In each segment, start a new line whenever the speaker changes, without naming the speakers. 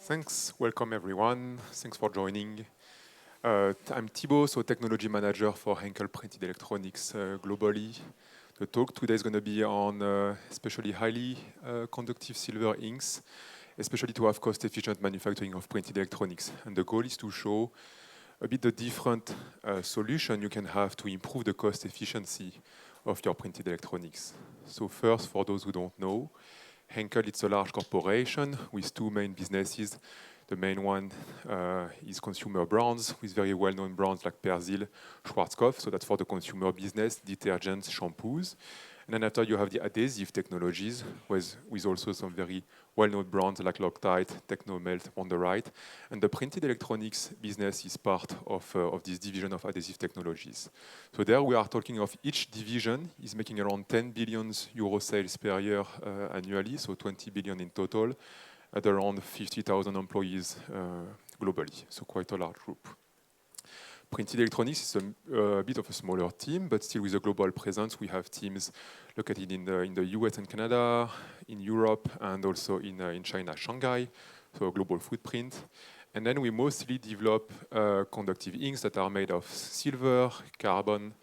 Thanks. Welcome, everyone. Thanks for joining. I'm Thibaut, Technology Manager for Henkel Printed Electronics globally. The talk today is going to be on especially highly conductive silver inks, especially to have cost-efficient manufacturing of printed electronics. And the goal is to show a bit the different solution you can have to improve the cost efficiency of your printed electronics. So first, for those who don't know, Henkel, it's a large corporation with two main businesses. The main one is consumer brands, with very well-known brands like Persil, Schwarzkopf, so that's for the consumer business, detergents, shampoos. And then after you have the adhesive technologies, with also some very well-known brands like Loctite, Technomelt, Wonderite. And the printed electronics business is part of this division of adhesive technologies. So there we are talking of each division is making around 10 billion euro sales per year annually, so 20 billion in total, at around 50,000 employees globally, so quite a large group. Printed electronics is a bit of a smaller team, but still with a global presence. We have teams located in the US and Canada, in Europe, and also in China, Shanghai, so a global footprint. And then we mostly develop conductive inks that are made of silver, carbon,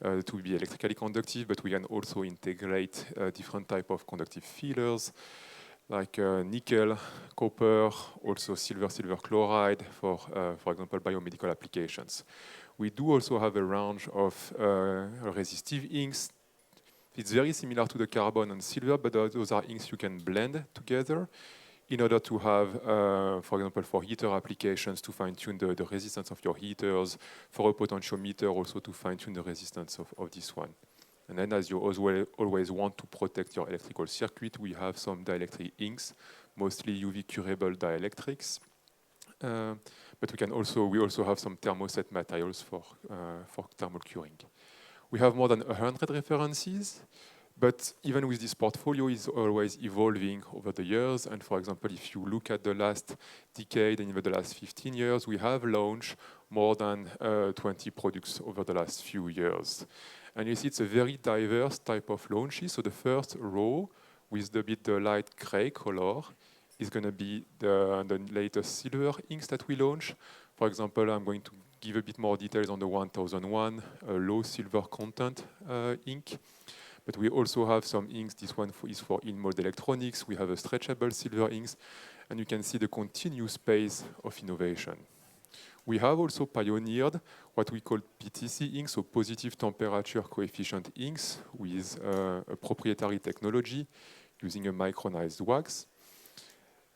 to be electrically conductive, but we can also integrate different type of conductive fillers, like nickel, copper, also silver chloride for example, biomedical applications. We do also have a range of resistive inks. It's very similar to the carbon and silver, but those are inks you can blend together in order to have, for example, for heater applications, to fine-tune the resistance of your heaters, for a potentiometer also to fine-tune the resistance of this one. And then as you always want to protect your electrical circuit, we have some dielectric inks, mostly UV curable dielectrics. But we also have some thermoset materials for thermal curing. We have more than 100 references, but even with this portfolio is always evolving over the years. And for example, if you look at the last decade and even the last 15 years, we have launched more than 20 products over the last few years. And you see it's a very diverse type of launches. So the first row with the light gray color is going to be the latest silver inks that we launch. For example, I'm going to give a bit more details on the 1001 low silver content ink. But we also have some inks. This one is for in-mold electronics. We have a stretchable silver inks. And you can see the continuous pace of innovation. We have also pioneered what we call PTC inks, so positive temperature coefficient inks, with a proprietary technology using a micronized wax.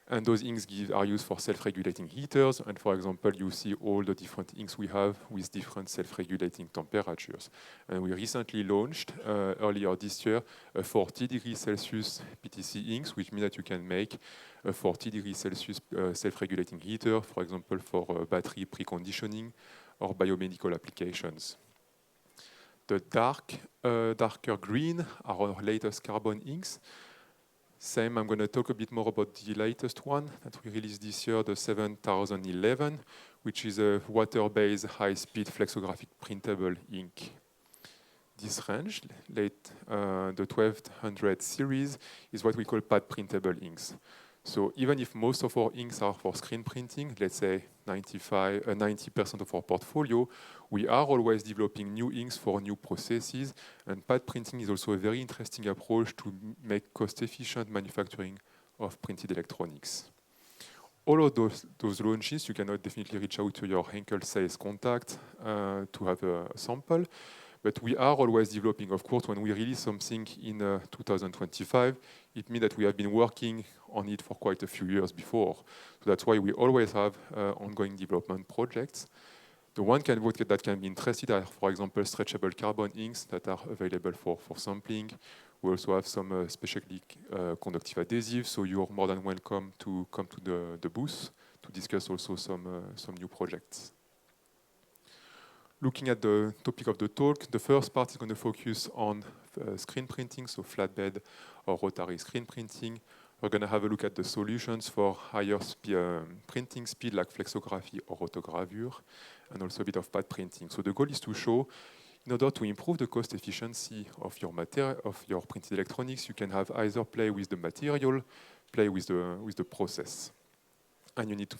And those inks are used for self-regulating heaters. And for example, you see all the different inks we have with different self-regulating temperatures. And we recently launched, earlier this year, a 40 degrees Celsius PTC inks, which means that you can make a 40 degrees Celsius self-regulating heater, for example, for battery preconditioning or biomedical applications. The darker green are our latest carbon inks. Same, I'm going to talk a bit more about the latest one that we released this year, the 7011, which is a water-based high-speed flexographic printable ink. This range, the 1200 series, is what we call pad printable inks. So even if most of our inks are for screen printing, let's say 90% of our portfolio, we are always developing new inks for new processes. And pad printing is also a very interesting approach to make cost-efficient manufacturing of printed electronics. All of those launches, you can definitely reach out to your Henkel sales contact to have a sample. But we are always developing. Of course, when we release something in 2025, it means that we have been working on it for quite a few years before. So that's why we always have ongoing development projects. The one that can be interested are, for example, stretchable carbon inks that are available for sampling. We also have some specially conductive adhesives, so you're more than welcome to come to the booth to discuss also some new projects. Looking at the topic of the talk, the first part is going to focus on screen printing, so flatbed or rotary screen printing. We're going to have a look at the solutions for higher printing speed, like flexography or rotogravure, and also a bit of pad printing. So the goal is to show, in order to improve the cost efficiency of your printed electronics, you can have either play with the material, play with the process. and you need to